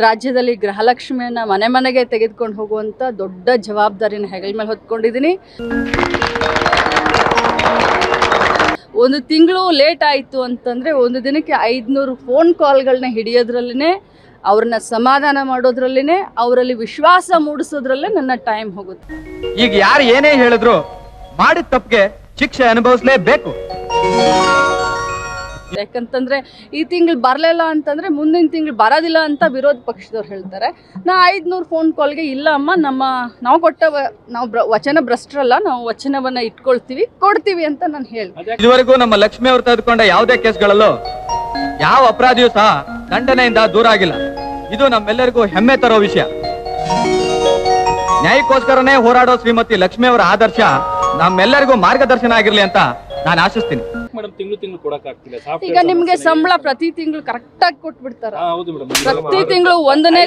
ರಾಜ್ಯದಲ್ಲಿ ಗೃಹಲಕ್ಷ್ಮಿಯನ್ನು ಮನೆ ಮನೆಗೆ ತೆಗೆದುಕೊಂಡು ಹೋಗುವಂಥ ದೊಡ್ಡ ಜವಾಬ್ದಾರಿನ ಹೆಗಲ ಮೇಲೆ ಹೊತ್ಕೊಂಡಿದ್ದೀನಿ. ಒಂದು ತಿಂಗಳು ಲೇಟ್ ಆಯಿತು ಅಂತಂದರೆ ಒಂದು ದಿನಕ್ಕೆ 500 ಫೋನ್ ಕಾಲ್ಗಳನ್ನ ಹಿಡಿಯೋದ್ರಲ್ಲೇ, ಅವ್ರನ್ನ ಸಮಾಧಾನ ಮಾಡೋದ್ರಲ್ಲೇ, ಅವರಲ್ಲಿ ವಿಶ್ವಾಸ ಮೂಡಿಸೋದ್ರಲ್ಲೇ ನನ್ನ ಟೈಮ್ ಹೋಗುತ್ತೆ. ಈಗ ಯಾರು ಏನೇ ಹೇಳಿದ್ರು ಮಾಡಿದ ತಪ್ಪಿಗೆ ಶಿಕ್ಷೆ ಅನುಭವಿಸಲೇಬೇಕು. ಯಾಕಂತಂದ್ರೆ ಈ ತಿಂಗಳು ಬರಲಿಲ್ಲ ಅಂತಂದ್ರೆ ಮುಂದಿನ ತಿಂಗಳು ಬರೋದಿಲ್ಲ ಅಂತ ವಿರೋಧ ಪಕ್ಷದವ್ರು ಹೇಳ್ತಾರೆ. ನಾ 500 ಫೋನ್ ಕಾಲ್ಗೆ ಇಲ್ಲ ಅಮ್ಮ, ನಾವು ವಚನ ಭ್ರಷ್ಟರಲ್ಲ, ನಾವು ವಚನವನ್ನ ಇಟ್ಕೊಳ್ತೀವಿ, ಕೊಡ್ತೀವಿ ಅಂತ ನಾನು ಹೇಳ್ತೀನಿ. ಇದುವರೆಗೂ ನಮ್ಮ ಲಕ್ಷ್ಮಿ ಅವರು ತೆಗೆದುಕೊಂಡ ಯಾವುದೇ ಕೇಸ್ಗಳಲ್ಲೂ ಯಾವ ಅಪರಾಧಿಯೂ ಸಹ ದಂಡನೆಯಿಂದ ದೂರ ಆಗಿಲ್ಲ. ಇದು ನಮ್ಮೆಲ್ಲರಿಗೂ ಹೆಮ್ಮೆ ತರೋ ವಿಷಯ. ನ್ಯಾಯಕ್ಕೋಸ್ಕರನೇ ಹೋರಾಡೋ ಶ್ರೀಮತಿ ಲಕ್ಷ್ಮಿ ಅವರ ಆದರ್ಶ ನಮ್ಮೆಲ್ಲರಿಗೂ ಮಾರ್ಗದರ್ಶನ ಆಗಿರ್ಲಿ ಅಂತ ನಾನು ಆಶಿಸ್ತೀನಿ. ಈಗ ನಿಮ್ಗೆ ಸಂಬಳ ಪ್ರತಿ ತಿಂಗಳು ಕರೆಕ್ಟ್ ಆಗಿ ಕೊಟ್ಬಿಡ್ತಾರ. ಪ್ರತಿ ತಿಂಗಳು 1ನೇ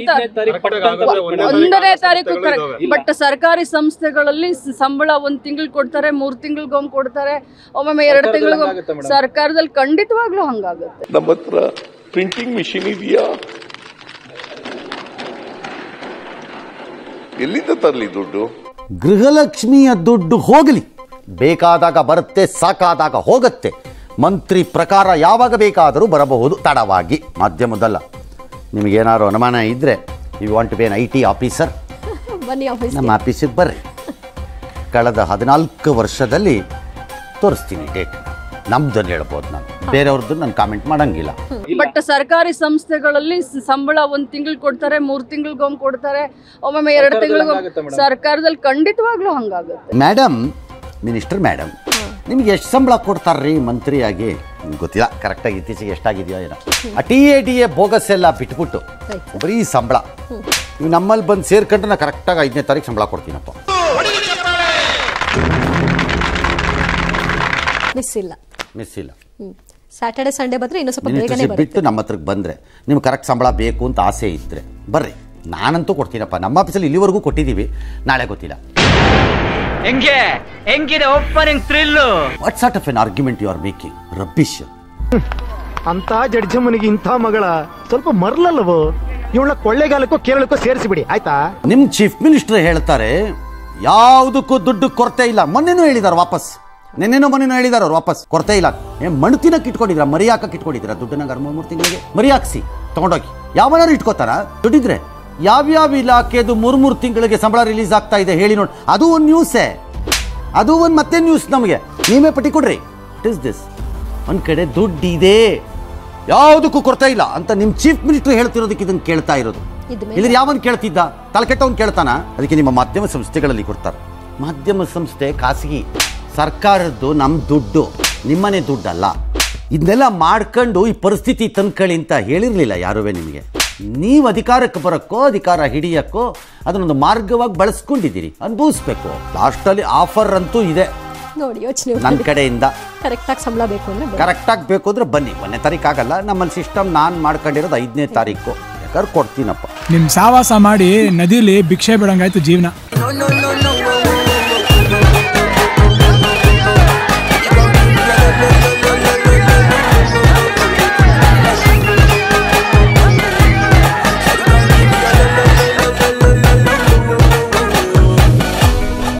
ತಾರೀಕು ಕರೆಕ್ಟ್. ಬಟ್ ಸರ್ಕಾರಿ ಸಂಸ್ಥೆಗಳಲ್ಲಿ ಸಂಬಳ 1 ತಿಂಗಳು ಕೊಡ್ತಾರೆ, 3 ತಿಂಗಳಿಗೊಮ್ಮೆ ಕೊಡ್ತಾರೆ, ಒಮ್ಮೊಮ್ಮೆ 2 ತಿಂಗಳಿಗೊಮ್ಮೆ. ಸರ್ಕಾರದಲ್ಲಿ ಖಂಡಿತವಾಗ್ಲೂ ಹಂಗಾಗುತ್ತೆ. ನಮ್ಮ ಹತ್ರ ಪ್ರಿಂಟಿಂಗ್ ಮಿಷಿನ್ ಇದೆಯಾ? ಎಲ್ಲಿಂದ ತರಲಿ ದುಡ್ಡು? ಗೃಹಲಕ್ಷ್ಮಿಯ ದುಡ್ಡು ಹೋಗಲಿ, ಬೇಕಾದಾಗ ಬರುತ್ತೆ, ಸಾಕಾದಾಗ ಹೋಗುತ್ತೆ. ಮಂತ್ರಿ ಪ್ರಕಾರ ಯಾವಾಗ ಬೇಕಾದರೂ ಬರಬಹುದು, ತಡವಾಗಿ. ಮಾಧ್ಯಮದಲ್ಲ. ನಿಮಗೇನಾದ್ರು ಅನುಮಾನ ಇದ್ದರೆ, you want to be an IT officer, ನಮ್ಮ ಆಫೀಸಿಗೆ ಬರ್ರಿ. ಕಳೆದ 14 ವರ್ಷದಲ್ಲಿ ತೋರಿಸ್ತೀನಿ ಡೇಟ್. ನಮ್ದನ್ನು ಹೇಳ್ಬೋದು, ನಾನು ಬೇರೆಯವ್ರದ್ದು ನಾನು ಕಾಮೆಂಟ್ ಮಾಡಂಗಿಲ್ಲ. ಬಟ್ ಸರ್ಕಾರಿ ಸಂಸ್ಥೆಗಳಲ್ಲಿ ಸಂಬಳ 1 ತಿಂಗಳು ಕೊಡ್ತಾರೆ, 3 ತಿಂಗಳಿಗೊಮ್ಮೆ ಕೊಡ್ತಾರೆ, ಒಮ್ಮೊಮ್ಮೆ 2 ತಿಂಗಳಿಗೊಮ್ಮೆ. ಸರ್ಕಾರದಲ್ಲಿ ಖಂಡಿತವಾಗ್ಲೂ ಹಂಗಾಗುತ್ತೆ. ಮೇಡಮ್, ಮಿನಿಸ್ಟರ್ ಮೇಡಮ್, ನಿಮ್ಗೆ ಎಷ್ಟು ಸಂಬಳ ಕೊಡ್ತಾರ್ರಿ ಮಂತ್ರಿಯಾಗಿ? ನಿಮ್ಗೆ ಗೊತ್ತಿಲ್ಲ ಕರೆಕ್ಟಾಗಿ ಇತ್ತೀಚೆಗೆ ಎಷ್ಟಾಗಿದೆಯೋ ಏನೋ. ಆ TA ಬೋಗಸ್ ಎಲ್ಲ ಬಿಟ್ಬಿಟ್ಟು ಬರೀ ಸಂಬಳ. ನೀವು ನಮ್ಮಲ್ಲಿ ಬಂದು ಸೇರ್ಕೊಂಡ್ರೆ ನಾನು ಕರೆಕ್ಟಾಗಿ 5ನೇ ತಾರೀಕು ಸಂಬಳ ಕೊಡ್ತೀನಪ್ಪ. ಮಿಸ್ ಇಲ್ಲ. ಸ್ಯಾಟರ್ಡೆ ಸಂಡೇ ಬಂದರೆ ಇನ್ನೂ ಸ್ವಲ್ಪ ಬೇಗನೆ ಬಿಟ್ಟು ನಮ್ಮ ಹತ್ರಕ್ಕೆ ಬಂದರೆ ನಿಮ್ಗೆ ಕರೆಕ್ಟ್ ಸಂಬಳ ಬೇಕು ಅಂತ ಆಸೆ ಇದ್ದರೆ ಬರ್ರಿ, ನಾನಂತೂ ಕೊಡ್ತೀನಪ್ಪ. ನಮ್ಮ ಆಫೀಸಲ್ಲಿ ಇಲ್ಲಿವರೆಗೂ ಕೊಟ್ಟಿದ್ದೀವಿ, ನಾಳೆ ಗೊತ್ತಿಲ್ಲ. ಹೆಂಗಿದೆ opening thrill? What sort of an argument you are making? Rubbish. ಅಂತ ಜಡ್ಜಮ್ಮನಿಗೆ ಇಂಥ ಮಗಳ ಸ್ವಲ್ಪ ಮರ್ಲಲ್ಲವೋ? ಇವಳ ಕೊಳ್ಳೆಗಾಲಕ್ಕೂ ಕೇರಳಕ್ಕೂ ಸೇರಿಸಿಬಿಡಿ ಆಯ್ತಾ? ನಿಮ್ ಚೀಫ್ ಮಿನಿಸ್ಟರ್ ಹೇಳ್ತಾರೆ ಯಾವುದಕ್ಕೂ ದುಡ್ಡು ಕೊರತೆ ಇಲ್ಲ. ಮೊನ್ನೆನೂ ಹೇಳಿದಾರೆ ವಾಪಸ್, ಮೊನ್ನೆನೂ ಹೇಳಿದಾರೆ ಅವ್ರು ವಾಪಸ್ ಕೊರತೆ ಇಲ್ಲ. ಮಣ್ಣು ತಿನ್ನಕ್ಕೆ ಇಟ್ಕೊಂಡಿದ್ರ, ಮರಿ ಹಾಕಕ್ಕೆ ಇಟ್ಕೊಂಡಿದ್ರ ದುಡ್ಡನ್ನ 3 ತಿಂಗಳಿಗೆ ಮರಿ ಹಾಕ್ಸಿ ತಗೊಂಡೋಗಿ. ಯಾವನಾರು ಇಟ್ಕೋತಾರ ದುಡ್ಡಿದ್ರೆ? ಯಾವ್ಯಾವ ಇಲಾಖೆದು 3 ತಿಂಗಳಿಗೆ ಸಂಬಳ ರಿಲೀಸ್ ಆಗ್ತಾ ಇದೆ ಹೇಳಿ ನೋಡಿ. ಅದು ಒಂದು ನ್ಯೂಸೇ, ಅದು ಒಂದು ಮತ್ತೆ ನ್ಯೂಸ್. ನಮಗೆ ನೀವೇ ಪಟ್ಟಿ ಕೊಡ್ರಿ. It is this. ಒಂದು ಕಡೆ ದುಡ್ಡಿದೆ, ಯಾವುದಕ್ಕೂ ಕೊರತೆ ಇಲ್ಲ ಅಂತ ನಿಮ್ಮ ಚೀಫ್ ಮಿನಿಸ್ಟರ್ ಹೇಳ್ತಿರೋದಕ್ಕೆ ಇದನ್ನು ಕೇಳ್ತಾ ಇರೋದು. ಇದ್ರ ಯಾವನ್ ಕೇಳ್ತಿದ್ದ? ತಲೆಕೆಟ್ಟವನ್ ಕೇಳ್ತಾನ? ಅದಕ್ಕೆ ನಿಮ್ಮ ಮಾಧ್ಯಮ ಸಂಸ್ಥೆಗಳಲ್ಲಿ ಕೊಡ್ತಾರೆ. ಮಾಧ್ಯಮ ಸಂಸ್ಥೆ ಖಾಸಗಿ, ಸರ್ಕಾರದ್ದು ನಮ್ಮ ದುಡ್ಡು, ನಿಮ್ಮನೆ ದುಡ್ಡಲ್ಲ. ಇದನ್ನೆಲ್ಲ ಮಾಡ್ಕೊಂಡು ಈ ಪರಿಸ್ಥಿತಿ ತಂದ್ಕೊಳ್ಳಿ ಅಂತ ಹೇಳಿರಲಿಲ್ಲ ಯಾರುವೇ ನಿಮಗೆ. ನೀವು ಅಧಿಕಾರಕ್ಕೆ ಬರೋಕ್ಕೋ ಅಧಿಕಾರ ಹಿಡಿಯೋಕ್ಕೋ ಅದನ್ನೊಂದು ಮಾರ್ಗವಾಗಿ ಬಳಸ್ಕೊಂಡಿದ್ದೀರಿ, ಅನುಭವಿಸ್ಬೇಕು. ಲಾಸ್ಟಲ್ಲಿ ಆಫರ್ ಅಂತೂ ಇದೆ ನೋಡಿ, ಯೋಚನೆ ನನ್ನ ಕಡೆಯಿಂದ. ಕರೆಕ್ಟಾಗಿ ಸಂಬಳ ಬೇಕು ಅಂದರೆ ಕರೆಕ್ಟಾಗಿ ಬೇಕು ಅಂದರೆ ಬನ್ನಿ. 1ನೇ ತಾರೀಕು ಆಗಲ್ಲ, ನಮ್ಮಲ್ಲಿ ಸಿಸ್ಟಮ್ ನಾನು ಮಾಡ್ಕೊಂಡಿರೋದು 5ನೇ ತಾರೀಕು. ಬೇಕಾದ್ರೆ ಕೊಡ್ತೀನಪ್ಪ. ನಿಮ್ಮ ಸಾವಾಸ ಮಾಡಿ ನದಿಲಿ ಭಿಕ್ಷೆ ಬಿಡಂಗಾಯ್ತು ಜೀವನ.